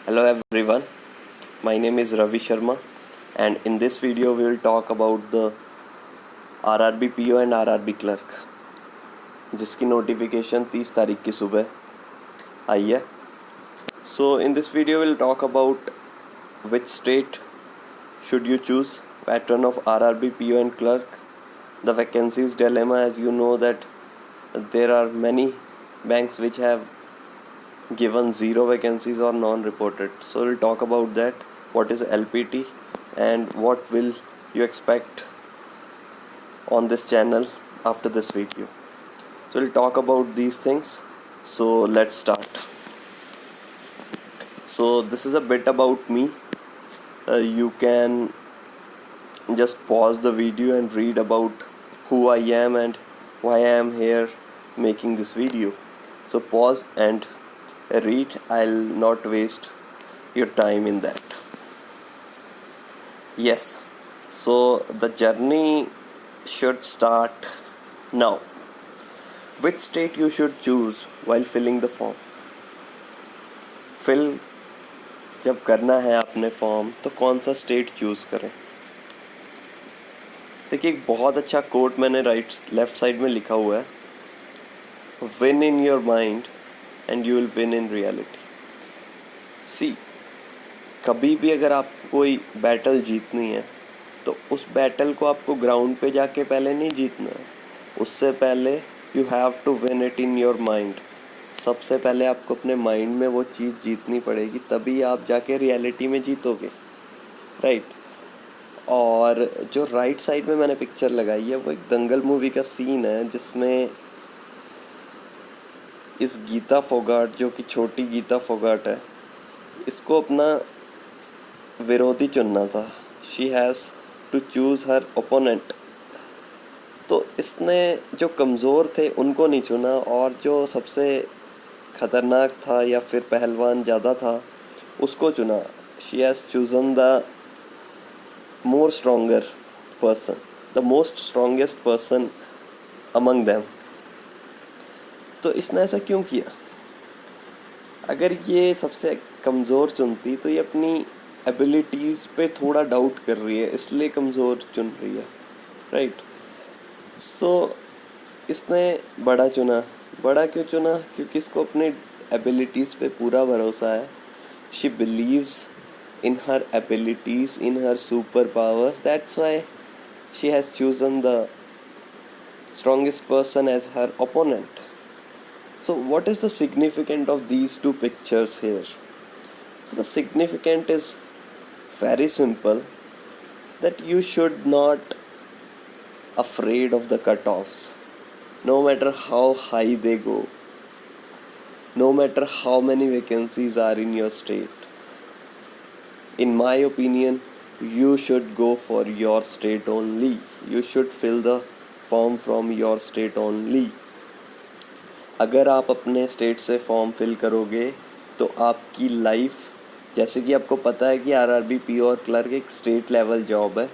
Hello everyone, my name is Ravi Sharma and in this video we will talk about the RRB PO and RRB clerk जिसकी notification 30 तारीख की सुबह आई है. So in this video we'll talk about which state should you choose, pattern of RRB PO and clerk, the vacancies dilemma. As you know that there are many banks which have given zero vacancies or non-reported, so we'll talk about that, what is LPT and what will you expect on this channel after this video. So we'll talk about these things. So let's start. So this is a bit about me. You can just pause the video and read about who I am and why I am here making this video. So pause and read. I'll not waste your time in that. Yes, so the journey should start now. Which state you should choose while filling the form? Fill जब करना है आपने form तो कौन सा state choose करें? देखिए, एक बहुत अच्छा कोट मैंने लेफ्ट साइड में लिखा हुआ है, win in your mind and you will win in reality. See, कभी भी अगर आपको कोई बैटल जीतनी है तो उस बैटल को आपको ग्राउंड पे जाके पहले नहीं जीतना है. उससे पहले you have to win it in your mind. सबसे पहले आपको अपने माइंड में वो चीज़ जीतनी पड़ेगी, तभी आप जाके रियलिटी में जीतोगे, राइट. और जो राइट साइड में मैंने पिक्चर लगाई है वो एक दंगल मूवी का सीन है, जिसमें इस गीता फोगाट, जो कि छोटी गीता फोगाट है, इसको अपना विरोधी चुनना था. She has to choose her opponent. तो इसने जो कमज़ोर थे उनको नहीं चुना, और जो सबसे ख़तरनाक था या फिर पहलवान ज़्यादा था उसको चुना. She has chosen the more stronger person, the most strongest person among them. तो इसने ऐसा क्यों किया? अगर ये सबसे कमज़ोर चुनती तो ये अपनी एबिलिटीज़ पे थोड़ा डाउट कर रही है, इसलिए कमज़ोर चुन रही है, राइट. सो इसने बड़ा चुना. बड़ा क्यों चुना? क्योंकि इसको अपने एबिलिटीज़ पे पूरा भरोसा है. She beliefs in her abilities, in her superpowers. That's why she has chosen the strongest person as her opponent. So what is the significance of these two pictures here? So the significance is very simple, that you should not afraid of the cutoffs, no matter how high they go, no matter how many vacancies are in your state. In my opinion, you should go for your state only. You should fill the form from your state only. अगर आप अपने state से form fill करोगे तो आपकी life, जैसे कि आपको पता है कि आरआरबी पीओ और क्लर्क एक स्टेट लेवल जॉब है,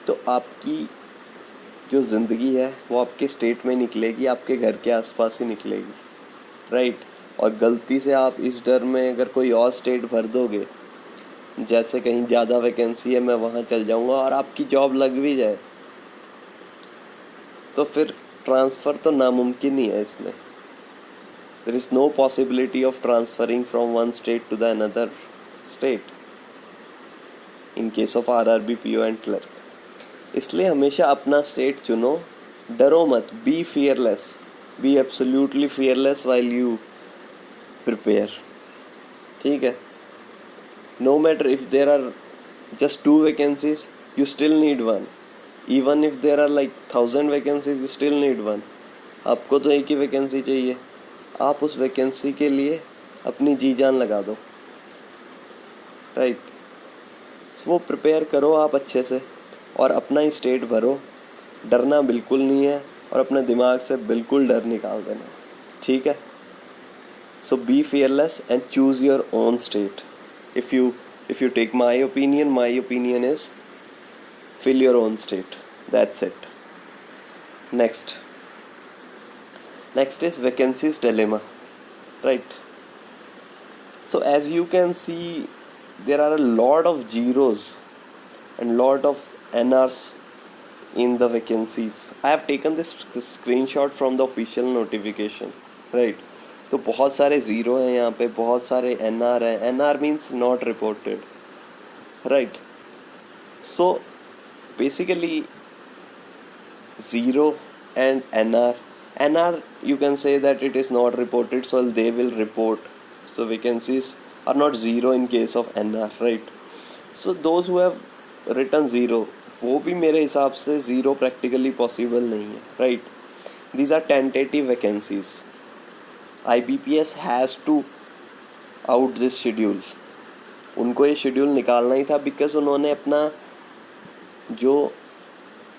तो आपकी जो ज़िंदगी है वो आपके स्टेट में निकलेगी, आपके घर के आसपास ही निकलेगी, राइट. और गलती से आप इस डर में अगर कोई और स्टेट भर दोगे, जैसे कहीं ज़्यादा वैकेंसी है मैं वहाँ चल जाऊँगा, और आपकी जॉब लग भी जाए, तो फिर ट्रांसफ़र तो नामुमकिन ही है इसमें. There is no possibility of transferring from one state to the another state in case of RRB PO and clerk. इसलिए हमेशा अपना स्टेट चुनो, डरो मत. Be fearless, be absolutely fearless while you prepare, ठीक है. No matter if there are just 2 vacancies, you still need one. Even if there are like 1000 vacancies, you still need one. आपको तो एक ही वैकेंसी चाहिए. आप उस वैकेंसी के लिए अपनी जी जान लगा दो, राइट. वो प्रिपेयर करो आप अच्छे से, और अपना ही स्टेट भरो. डरना बिल्कुल नहीं है, और अपने दिमाग से बिल्कुल डर निकाल देना, ठीक है. So be fearless and choose your own state. If you take my opinion is fill your own state. That's it. Next is vacancies dilemma, right? So as you can see, there are a lot of zeros and lot of NRs in the vacancies. I have taken this screenshot from the official notification, right? तो बहुत सारे zero हैं यहाँ पे, बहुत सारे NR हैं. NR means not reported, right? So basically zero and NR you can say that it is not reported, so they will report. So vacancies are not zero in case of NR, right? So those who have written zero, वो भी मेरे हिसाब से zero practically possible नहीं है, right? These are tentative vacancies. IBPS has to out this schedule. उनको ये schedule निकालना ही था, बिकॉज उन्होंने अपना जो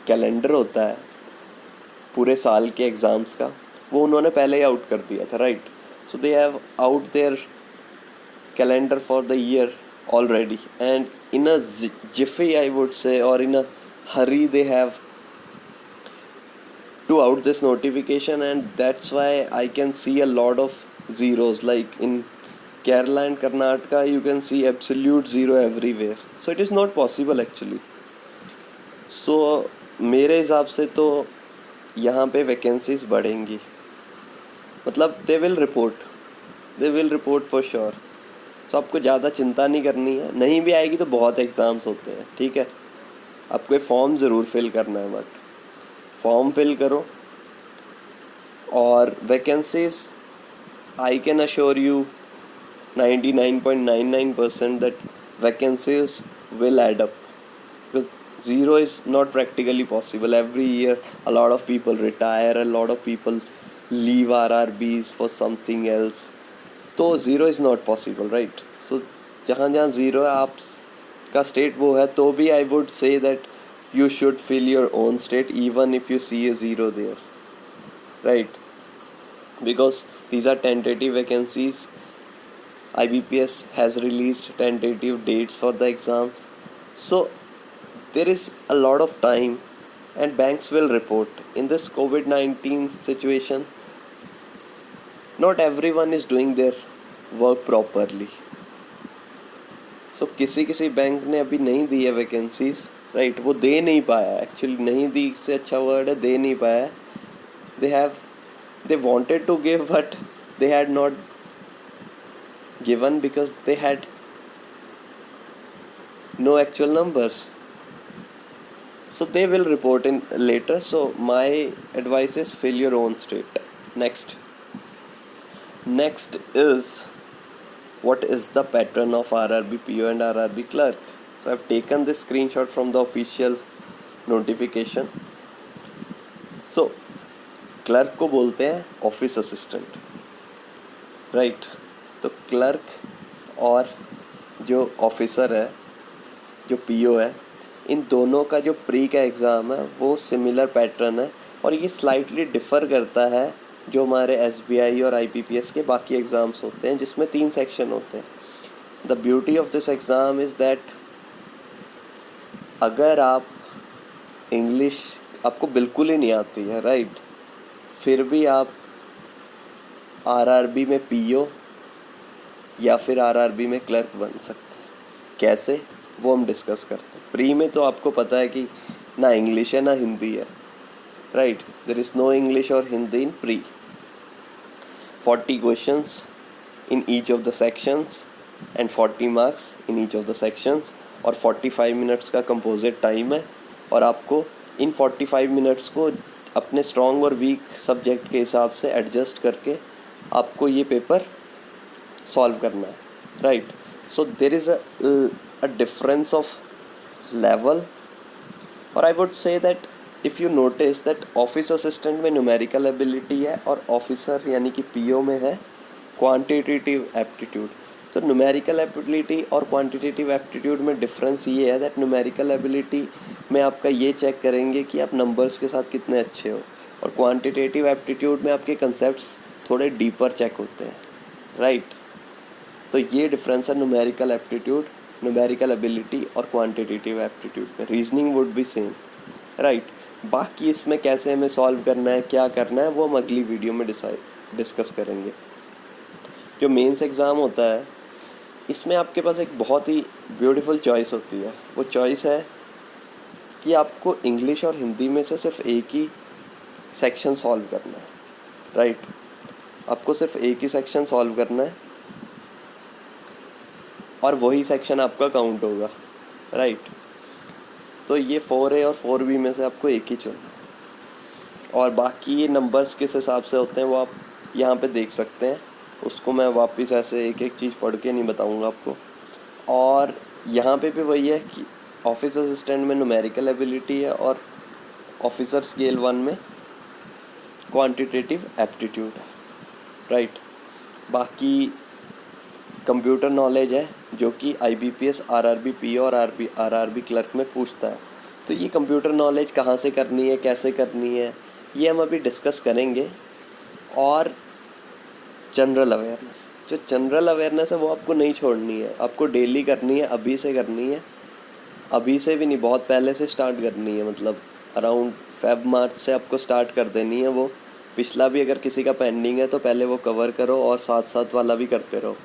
कैलेंडर होता है पूरे साल के एग्ज़ाम्स का, वो उन्होंने पहले ही आउट कर दिया था, right? So they have out their calendar for the year already, and in a jiffy I would say, or in a hurry, they have to out this notification, and that's why I can see a lot of zeros. Like in Kerala and Karnataka, you can see absolute zero everywhere, so it is not possible actually. So मेरे हिसाब से तो यहाँ पे vacancies बढ़ेंगी, मतलब they will report for sure. सो आपको ज़्यादा चिंता नहीं करनी है. नहीं भी आएगी तो बहुत एग्ज़ाम्स होते हैं, ठीक है? आपको फॉर्म ज़रूर फिल करना है, बट फॉर्म फिल करो. और vacancies I can assure you 99.99% that vacancies will add up, because zero is not practically possible. Every year a lot of people retire, a lot of people leave RRBs for something else. तो zero is not possible, right? So जहाँ जहाँ zero है आप का state वो है, तो भी I would say that you should fill your own state even if you see a zero there, right? Because these are tentative vacancies. IBPS has released tentative dates for the exams, so there is a lot of time and banks will report. In this COVID-19 situation, not everyone is doing their work properly. So किसी bank ने अभी नहीं दी है vacancies, right? वो दे नहीं पाया, actually नहीं दी से अच्छा वर्ड है, दे नहीं पाया. they wanted to give, but they had not given because they had no actual numbers. So they will report in later. So my advice is fill your own state. Next is, what is the pattern of RRB PO and RRB clerk? So I've taken this screenshot from the official notification. So clerk को बोलते हैं office assistant, right? तो clerk और जो officer है, जो PO है, इन दोनों का जो प्री का एग्ज़ाम है वो सिमिलर पैटर्न है, और ये स्लाइटली डिफ़र करता है जो हमारे SBI और IBPS के बाकी एग्ज़ाम्स होते हैं, जिसमें 3 सेक्शन होते हैं. The beauty of this exam is that अगर आप इंग्लिश आपको बिल्कुल ही नहीं आती है, राइट, फिर भी आप RRB में PO या फिर RRB में क्लर्क बन सकते हैं. कैसे, वो हम डिस्कस करते हैं. प्री में तो आपको पता है कि ना इंग्लिश है ना हिंदी है, right? There is no English और Hindi in pre. 40 questions in each of the sections and 40 marks in each of the sections, और 45 मिनट्स का कंपोजिट टाइम है, और आपको इन 45 मिनट्स को अपने स्ट्रॉन्ग और वीक सब्जेक्ट के हिसाब से एडजस्ट करके आपको ये पेपर सॉल्व करना है, right? So there is a difference of level, और I would say that if you notice that office assistant में numerical ability है और officer यानी कि PO में है quantitative aptitude. तो numerical ability और quantitative aptitude में difference ये है that numerical ability में आपका ये check करेंगे कि आप numbers के साथ कितने अच्छे हो, और quantitative aptitude में आपके concepts थोड़े deeper check होते हैं, right? तो ये difference है numerical aptitude, न्यूमेरिकल एबिलिटी और क्वांटिटेटिव एप्टीट्यूड में. Reasoning would be same, right? बाकी इसमें कैसे हमें सॉल्व करना है, क्या करना है, वो हम अगली वीडियो में डिस्कस करेंगे. जो मेंस एग्ज़ाम होता है इसमें आपके पास एक बहुत ही ब्यूटीफुल चॉइस होती है। वो चॉइस है कि आपको इंग्लिश और हिंदी में से सिर्फ एक ही सेक्शन सॉल्व करना है, राइट। आपको सिर्फ एक ही सेक्शन सॉल्व करना है और वही सेक्शन आपका काउंट होगा, राइट। तो ये 4A और 4B में से आपको एक ही चुनना है, और बाकी ये नंबर्स किस हिसाब से होते हैं वो आप यहाँ पे देख सकते हैं। उसको मैं वापस ऐसे एक एक चीज़ पढ़ के नहीं बताऊँगा आपको। और यहाँ पे भी वही है कि ऑफिस असिस्टेंट में न्यूमेरिकल एबिलिटी है और ऑफिसर स्केल 1 में क्वांटिटेटिव एप्टीट्यूड है, राइट। बाकी कंप्यूटर नॉलेज है जो कि IBPS RRB PO और RRB क्लर्क में पूछता है। तो ये कंप्यूटर नॉलेज कहाँ से करनी है, कैसे करनी है, ये हम अभी डिस्कस करेंगे। और जनरल अवेयरनेस, जो जनरल अवेयरनेस है वो आपको नहीं छोड़नी है, आपको डेली करनी है, अभी से करनी है। अभी से भी नहीं, बहुत पहले से स्टार्ट करनी है, मतलब अराउंड Feb-March से आपको स्टार्ट कर देनी है। वो पिछला भी अगर किसी का पेंडिंग है तो पहले वो कवर करो और साथ साथ वाला भी करते रहो।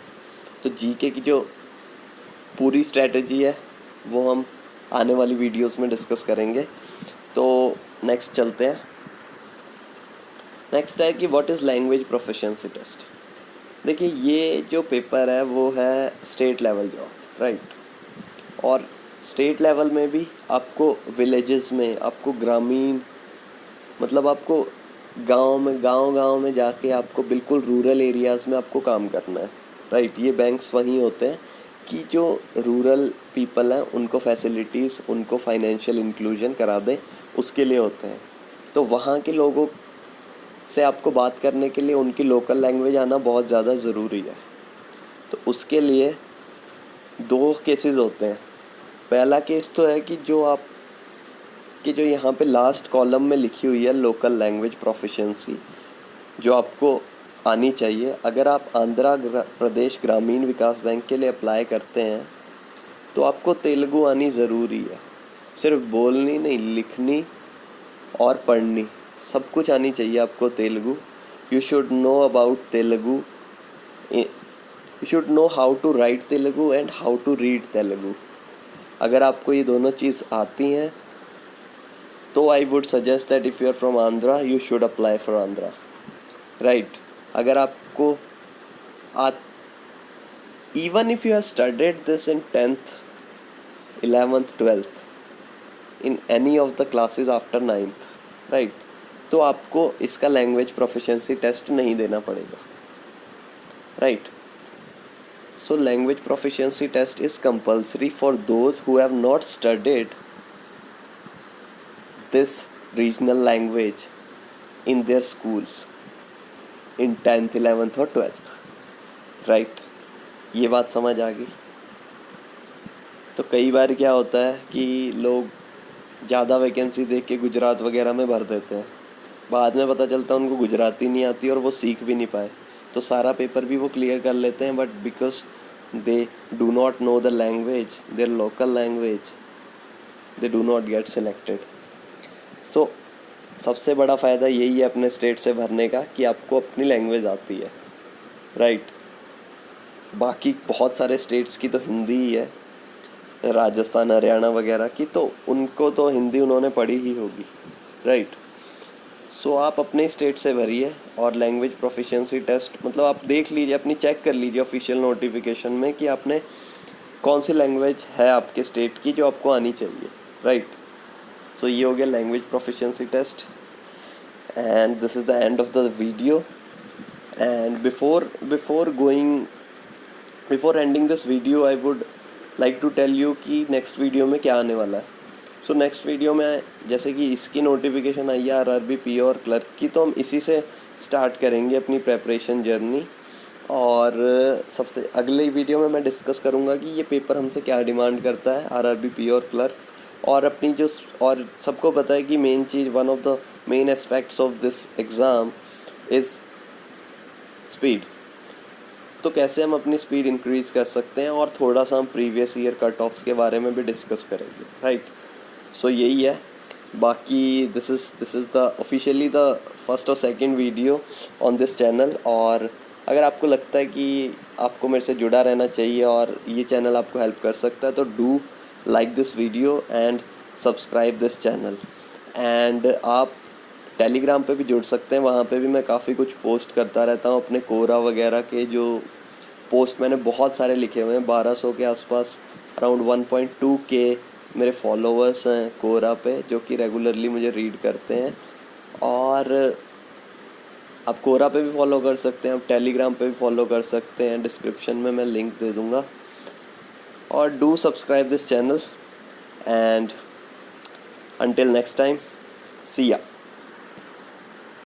तो जीके की जो पूरी स्ट्रेटजी है वो हम आने वाली वीडियोस में डिस्कस करेंगे। तो नेक्स्ट चलते हैं। नेक्स्ट है कि what is language proficiency test. देखिए ये जो पेपर है वो है स्टेट लेवल जॉब, राइट। और स्टेट लेवल में भी आपको विलेजेस में, आपको ग्रामीण, मतलब आपको गांव में जाके आपको बिल्कुल रूरल एरियाज़ में आपको काम करना है, राइट। ये बैंक्स वहीं होते हैं कि जो रूरल पीपल हैं उनको फैसिलिटीज़, उनको फाइनेंशियल इंक्लूजन करा दें, उसके लिए होते हैं। तो वहाँ के लोगों से आपको बात करने के लिए उनकी लोकल लैंग्वेज आना बहुत ज़्यादा ज़रूरी है। तो उसके लिए 2 केसेस होते हैं। पहला केस तो है कि जो यहाँ पे लास्ट कॉलम में लिखी हुई है लोकल लैंग्वेज प्रोफिशिएंसी, जो आपको आनी चाहिए। अगर आप प्रदेश ग्रामीण विकास बैंक के लिए अप्लाई करते हैं तो आपको तेलुगु आनी ज़रूरी है। सिर्फ बोलनी नहीं, लिखनी और पढ़नी सब कुछ आनी चाहिए आपको Telugu. You should know about Telugu, you should know how to write Telugu and how to read Telugu. अगर आपको ये दोनों चीज़ आती हैं तो I would suggest that if you are from Andhra you should apply for Andhra, right. अगर आपको even if you have studied this in 10th 11th 12th in any of the classes after 9th, right, तो आपको इसका language proficiency test नहीं देना पड़ेगा, right. So language proficiency test is compulsory for those who have not studied this regional language in their school in 10th 11th और 12th, right। ये बात समझ आ गई। तो कई बार क्या होता है कि लोग ज़्यादा वैकेंसी देख के गुजरात वगैरह में भर देते हैं, बाद में पता चलता है उनको गुजराती नहीं आती और वो सीख भी नहीं पाए। तो सारा पेपर भी वो क्लियर कर लेते हैं, but because they do not know the language, their local language, they do not get selected. So सबसे बड़ा फ़ायदा यही है अपने स्टेट से भरने का कि आपको अपनी लैंग्वेज आती है, राइट। बाकी बहुत सारे स्टेट्स की तो हिंदी ही है, राजस्थान हरियाणा वगैरह की, तो उनको तो हिंदी उन्होंने पढ़ी ही होगी, राइट। सो आप अपने स्टेट से भरिए और लैंग्वेज प्रोफिशिएंसी टेस्ट, मतलब आप देख लीजिए, अपनी चेक कर लीजिए ऑफिशियल नोटिफिकेशन में कि आपने कौन सी लैंग्वेज है आपके स्टेट की जो आपको आनी चाहिए, राइट। सो ये हो गया language proficiency test and this is the end of the video. And before ending this video I would like to tell you कि नेक्स्ट वीडियो में क्या आने वाला है। सो नेक्स्ट वीडियो में जैसे कि इसकी नोटिफिकेशन आई है RRB PO और क्लर्क की, तो हम इसी से स्टार्ट करेंगे अपनी प्रेपरेशन जर्नी। और सबसे अगले वीडियो में मैं डिस्कस करूँगा कि ये पेपर हमसे क्या डिमांड करता है, RRB PO और क्लर्क। और अपनी जो, और सबको पता है कि main cheese, one of the main aspects of this exam is speed. तो कैसे हम अपनी स्पीड इंक्रीज़ कर सकते हैं, और थोड़ा सा हम प्रीवियस ईयर कट ऑफ्स के बारे में भी डिस्कस करेंगे, राइट। सो यही है। बाकी this is the officially the first और second video on this channel. और अगर आपको लगता है कि आपको मेरे से जुड़ा रहना चाहिए और ये चैनल आपको हेल्प कर सकता है तो do like this video and subscribe this channel. And आप टेलीग्राम पे भी जुड़ सकते हैं, वहाँ पे भी मैं काफ़ी कुछ पोस्ट करता रहता हूँ अपने कोरा वगैरह के। जो पोस्ट मैंने बहुत सारे लिखे हुए हैं, 1200 के आसपास, अराउंड 1.2 के मेरे फॉलोअर्स हैं कोरा पे, जो कि रेगुलरली मुझे रीड करते हैं। और आप कोरा पे भी फॉलो कर सकते हैं, आप टेलीग्राम पे भी फॉलो कर सकते हैं, डिस्क्रिप्शन में मैं लिंक दे दूँगा। और do subscribe this channel and until next time, see ya.